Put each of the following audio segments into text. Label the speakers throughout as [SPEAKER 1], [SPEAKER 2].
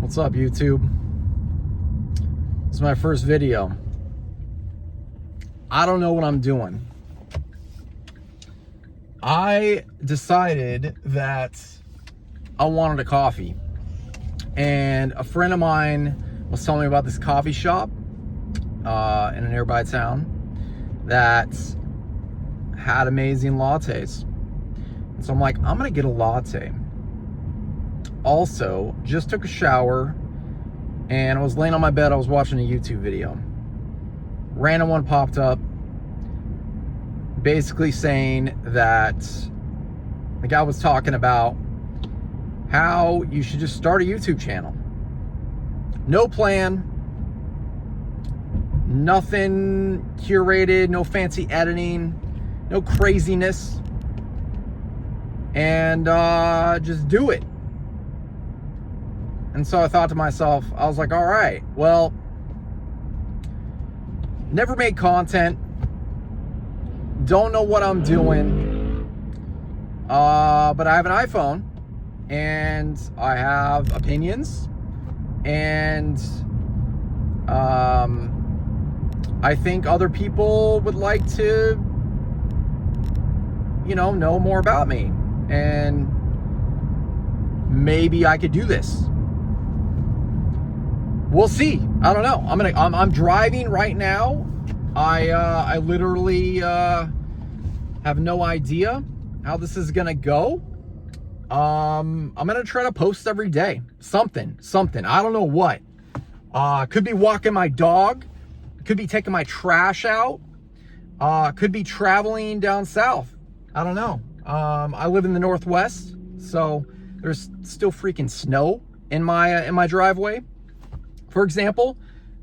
[SPEAKER 1] What's up, YouTube? This is my first video. I don't know what I'm doing. I decided that I wanted a coffee, and a friend of mine was telling me about this coffee shop in a nearby town that had amazing lattes. And so I'm like, I'm gonna get a latte. Also, just took a shower and I was laying on my bed. I was watching a YouTube video. Random one popped up basically saying that the guy was talking about how you should just start a YouTube channel. No plan, nothing curated, no fancy editing, no craziness, and just do it. And so I thought to myself, I was like, all right, well, never made content, don't know what I'm doing, but I have an iPhone, and I have opinions, and I think other people would like to, know more about me, and maybe I could do this. We'll see. I don't know. I'm driving right now. I literally have no idea how this is gonna go. I'm gonna try to post every day. Something. I don't know what. Could be walking my dog. Could be taking my trash out. Could be traveling down south. I don't know. I live in the Northwest, so there's still freaking snow in my driveway. For example,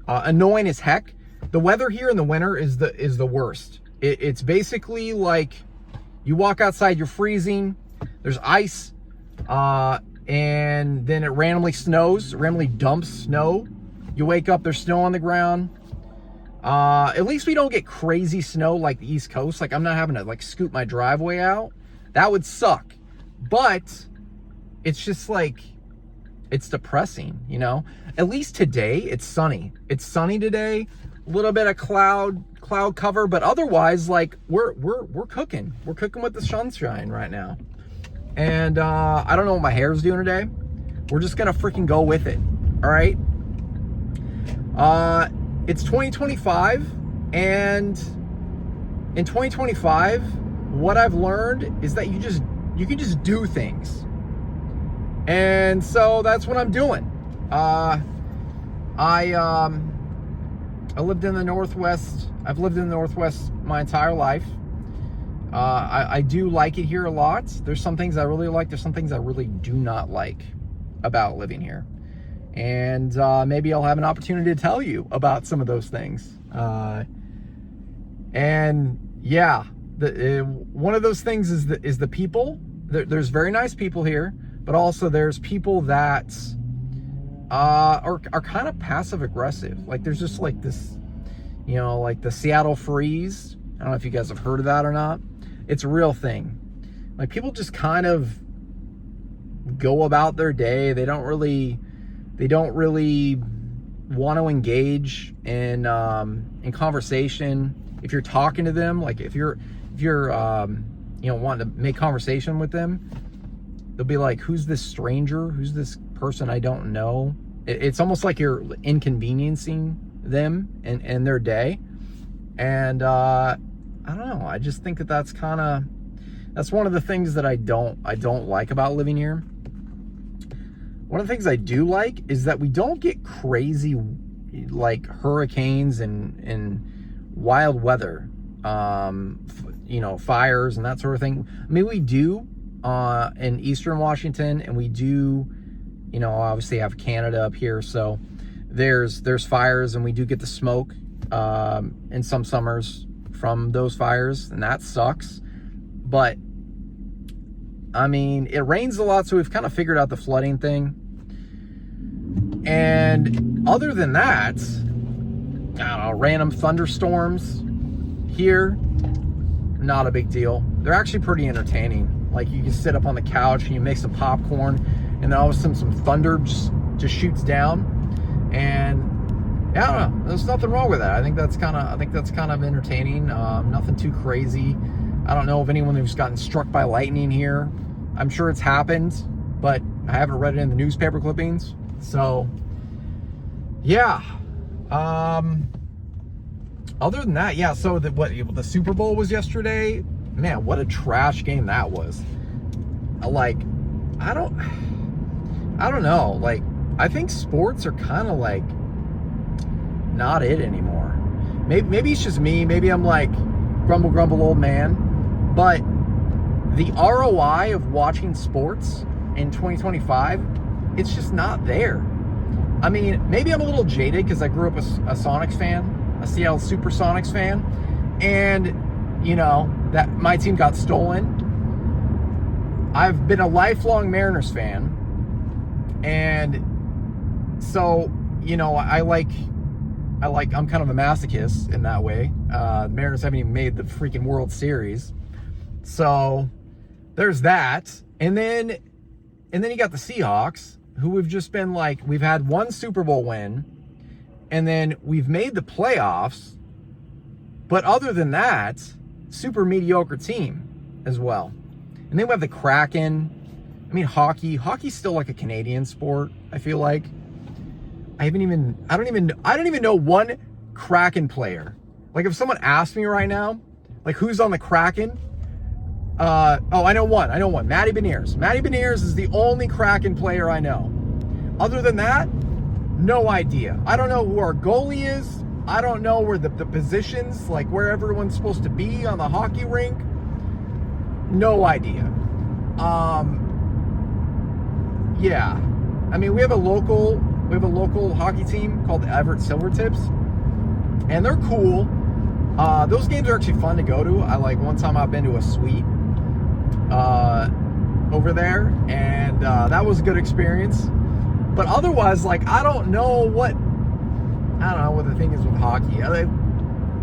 [SPEAKER 1] annoying as heck. The weather here in the winter is the worst. It's basically like you walk outside, you're freezing. There's ice, and then it randomly snows, randomly dumps snow. You wake up, there's snow on the ground. At least we don't get crazy snow like the East Coast. Like, I'm not having to scoot my driveway out. That would suck. But it's just like, it's depressing, At least today it's sunny. It's sunny today. A little bit of cloud cover, but otherwise, we're cooking. We're cooking with the sunshine right now. And I don't know what my hair's doing today. We're just gonna freaking go with it. All right. It's 2025, and in 2025, what I've learned is that you can just do things. And so that's what I'm doing. I lived in the Northwest. I've lived in the Northwest my entire life. I do like it here a lot. There's some things I really like. There's some things I really do not like about living here. And maybe I'll have an opportunity to tell you about some of those things. And yeah, one of those things is the people. There's very nice people here, but also there's people that are kind of passive aggressive. Like, there's just this, like the Seattle freeze. I don't know if you guys have heard of that or not. It's a real thing. Like, people just kind of go about their day. They don't really want to engage in conversation. If you're talking to them, like if you're wanting to make conversation with them, they'll be like, who's this stranger? Who's this person I don't know? It's almost like you're inconveniencing them and their day. And I don't know. I just think that's one of the things that I don't like about living here. One of the things I do like is that we don't get crazy hurricanes and wild weather, fires and that sort of thing. I mean, we do in Eastern Washington, and we do, obviously have Canada up here, so there's fires, and we do get the smoke in some summers from those fires, and that sucks. But I mean, it rains a lot, so we've kind of figured out the flooding thing. And other than that, I don't know, random thunderstorms here, not a big deal. They're actually pretty entertaining. Like, you can sit up on the couch and you make some popcorn, and then all of a sudden some thunder just just shoots down. And yeah, I don't know. There's nothing wrong with that. I think that's kind of entertaining. Nothing too crazy. I don't know of anyone who's gotten struck by lightning here. I'm sure it's happened, but I haven't read it in the newspaper clippings. So yeah. Other than that, yeah. So the Super Bowl was yesterday. Man, what a trash game that was. Like, I don't know. Like, I think sports are kind of like not it anymore. Maybe it's just me. Maybe I'm like grumble old man. But the ROI of watching sports in 2025, it's just not there. I mean, maybe I'm a little jaded because I grew up a Sonics fan, a Seattle Supersonics fan, and that my team got stolen. I've been a lifelong Mariners fan, and so I'm kind of a masochist in that way. The Mariners haven't even made the freaking World Series, so there's that. And then you got the Seahawks, who we've just been like, we've had one Super Bowl win, and then we've made the playoffs, but other than that, super mediocre team as well. And then we have the Kraken. I mean, hockey's still like a Canadian sport, I feel like. I don't even know one Kraken player. Like, if someone asked me right now, like, who's on the Kraken? I know one. Matty Beniers. Matty Beniers is the only Kraken player I know. Other than that, no idea. I don't know who our goalie is. I don't know where the positions, like where everyone's supposed to be on the hockey rink. No idea. Yeah. I mean, we have a local hockey team called the Everett Silvertips, and they're cool. Those games are actually fun to go to. One time I've been to a suite over there, and that was a good experience. But otherwise, I don't know what the thing is with hockey.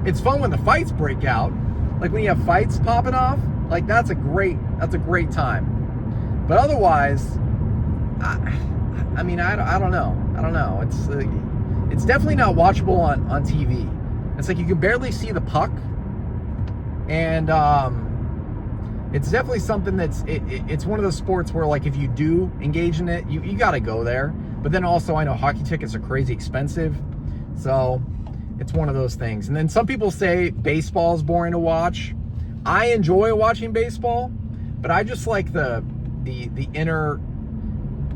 [SPEAKER 1] It's fun when the fights break out. Like, when you have fights popping off, that's a great time. But otherwise, I don't know. It's definitely not watchable on TV. It's like you can barely see the puck, and it's definitely something it's one of those sports where, like, if you do engage in it, you got to go there. But then also, I know hockey tickets are crazy expensive, so it's one of those things. And then some people say baseball is boring to watch. I enjoy watching baseball, but I just like the inner,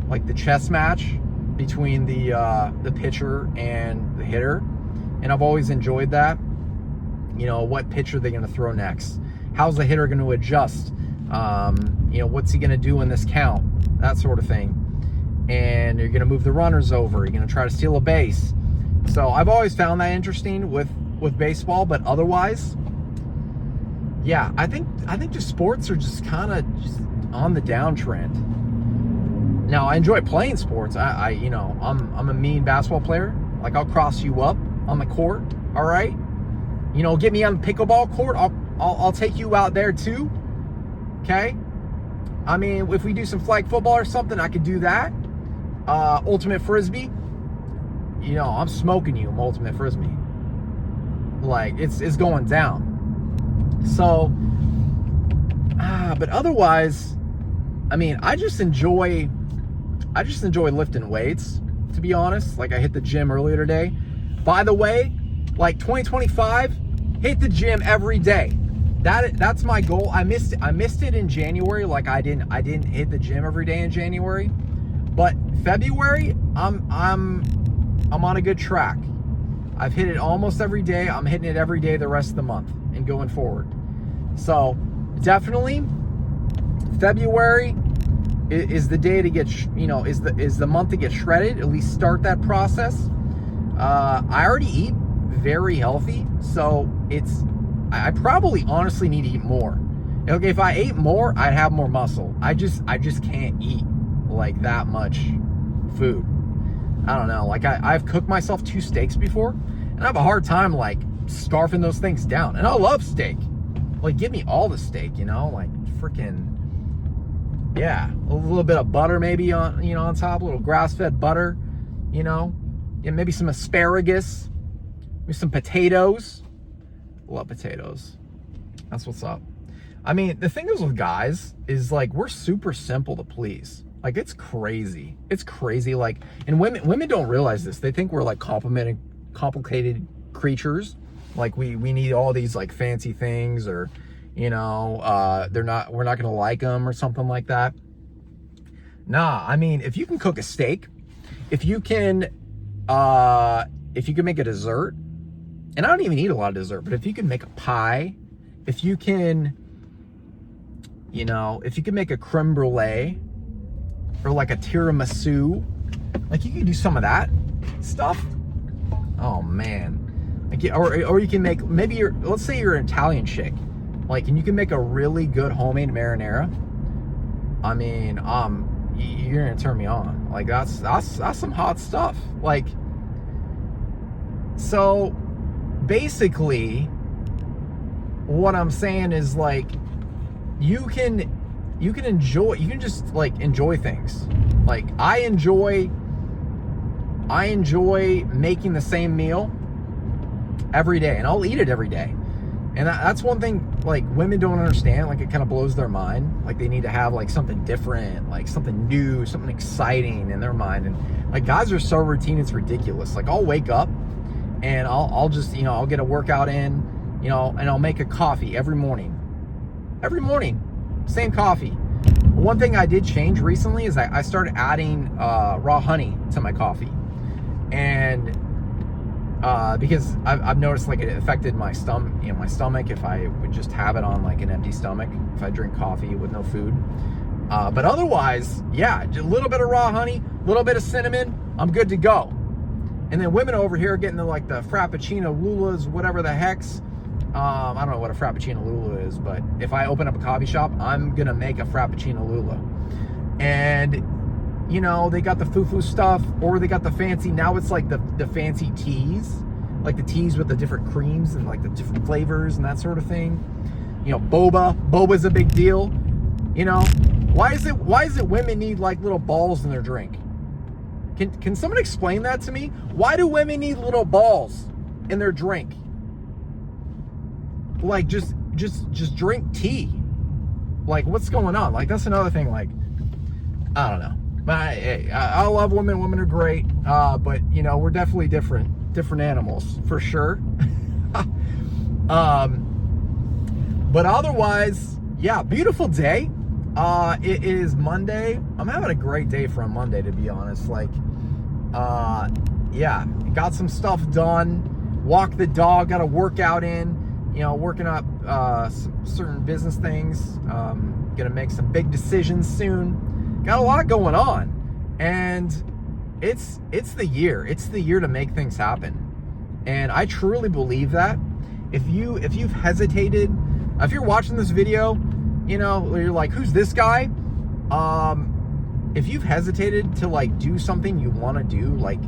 [SPEAKER 1] like, the chess match between the pitcher and the hitter, and I've always enjoyed that. What pitch are they going to throw next? How's the hitter going to adjust? What's he going to do in this count? That sort of thing. And you're going to move the runners over. You're going to try to steal a base. So I've always found that interesting with baseball, but otherwise, yeah, I think just sports are just kind of just on the downtrend. Now, I enjoy playing sports. I'm a mean basketball player. Like, I'll cross you up on the court. All right, get me on the pickleball court. I'll take you out there too. Okay. I mean, if we do some flag football or something, I could do that. Ultimate frisbee. I'm smoking you. Ultimate frisbee. Like, it's going down. So, but otherwise, I mean, I just enjoy lifting weights, to be honest. Like, I hit the gym earlier today. By the way, 2025, hit the gym every day. That's my goal. I missed it in January. Like, I didn't hit the gym every day in January. But February, I'm on a good track. I've hit it almost every day. I'm hitting it every day the rest of the month and going forward. So definitely February is the day to get, is the month to get shredded, at least start that process. I already eat very healthy, so I probably honestly need to eat more. Okay, if I ate more, I'd have more muscle. I just can't eat like that much food. I don't know. Like, I've cooked myself 2 steaks before, and I have a hard time like scarfing those things down. And I love steak. Like, give me all the steak, like freaking, yeah, a little bit of butter maybe on, on top, a little grass-fed butter. you know, and maybe some asparagus, maybe some potatoes. Love potatoes. That's what's up. I mean, the thing is with guys is like, we're super simple to please. Like, it's crazy. It's crazy. Like, and women don't realize this. They think we're like complicated creatures. Like we need all these like fancy things, or, you know, we're not going to like them or something like that. Nah, I mean, if you can cook a steak, if you can make a dessert, and I don't even eat a lot of dessert, but if you can make a pie, if you can, you know, if you can make a creme brulee or like a tiramisu, like you can do some of that stuff. Oh man. Like, or you can make, maybe let's say you're an Italian chick, like, and you can make a really good homemade marinara. I mean, you're gonna turn me on. Like, that's some hot stuff. Like, so basically what I'm saying is, like, you can just like enjoy things. Like, I enjoy making the same meal every day, and I'll eat it every day. And that's one thing, like, women don't understand. Like, it kind of blows their mind. Like, they need to have like something different, like something new, something exciting in their mind. And like, guys are so routine, it's ridiculous. Like, I'll wake up and I'll just, you know, I'll get a workout in, you know, and I'll make a coffee every morning, same coffee. One thing I did change recently is I started adding raw honey to my coffee, and because I've noticed, like, it affected my stomach if I would just have it on like an empty stomach, if I drink coffee with no food. But otherwise, yeah, just a little bit of raw honey, a little bit of cinnamon, I'm good to go. And then women over here are getting the Frappuccino Lulas, whatever the heck's. I don't know what a Frappuccino Lula is, but if I open up a coffee shop, I'm gonna make a Frappuccino Lula. And, you know, they got the foo-foo stuff, or they got the fancy, now it's like the fancy teas, like the teas with the different creams and like the different flavors and that sort of thing. You know, boba's a big deal. You know, why is it women need like little balls in their drink? Can someone explain that to me? Why do women need little balls in their drink? Like, just drink tea. Like, what's going on? Like, that's another thing. Like, I don't know. But I love women. Women are great. But, you know, we're definitely different animals for sure. But otherwise, yeah, beautiful day. It is Monday. I'm having a great day for a Monday, to be honest. Like, yeah, got some stuff done. Walked the dog. Got a workout in. You know, working up some certain business things. Gonna make some big decisions soon. Got a lot going on, and it's the year. It's the year to make things happen, and I truly believe that. If you've hesitated, if you're watching this video, you know, you're like, who's this guy? If you've hesitated to like do something you want to do, like,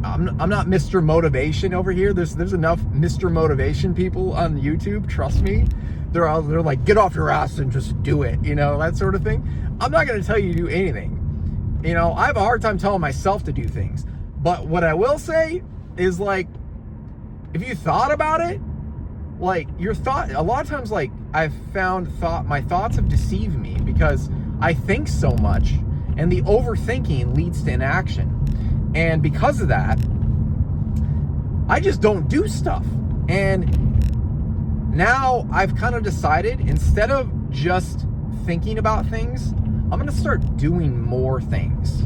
[SPEAKER 1] I'm not Mr. Motivation over here. There's enough Mr. Motivation people on YouTube. Trust me. They're like, get off your ass and just do it. You know, that sort of thing. I'm not going to tell you to do anything. You know, I have a hard time telling myself to do things. But what I will say is, like, if you thought about it, like, a lot of times, like, I've found my thoughts have deceived me because I think so much, and the overthinking leads to inaction. And because of that, I just don't do stuff. And now I've kind of decided, instead of just thinking about things, I'm going to start doing more things.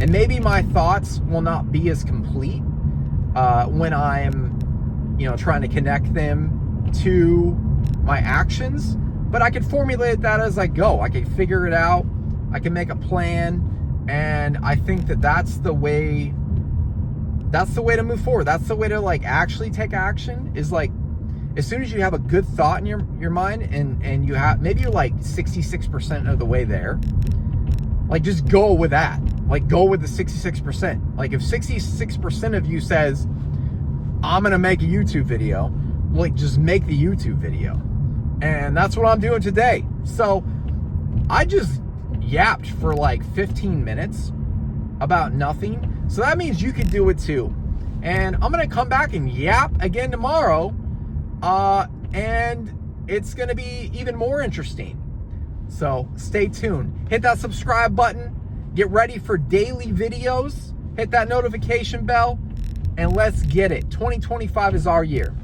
[SPEAKER 1] And maybe my thoughts will not be as complete when I'm, you know, trying to connect them to my actions. But I can formulate that as I go. I can figure it out. I can make a plan. And I think that that's the way to move forward. That's the way to, like, actually take action, is like, as soon as you have a good thought in your mind, and you have, maybe you're like 66% of the way there, like, just go with that. Like, go with the 66%. Like, if 66% of you says, I'm going to make a YouTube video, like, just make the YouTube video. And that's what I'm doing today. So I just yapped for like 15 minutes about nothing. So that means you could do it too. And I'm going to come back and yap again tomorrow. And it's going to be even more interesting. So stay tuned. Hit that subscribe button. Get ready for daily videos. Hit that notification bell. And let's get it. 2025 is our year.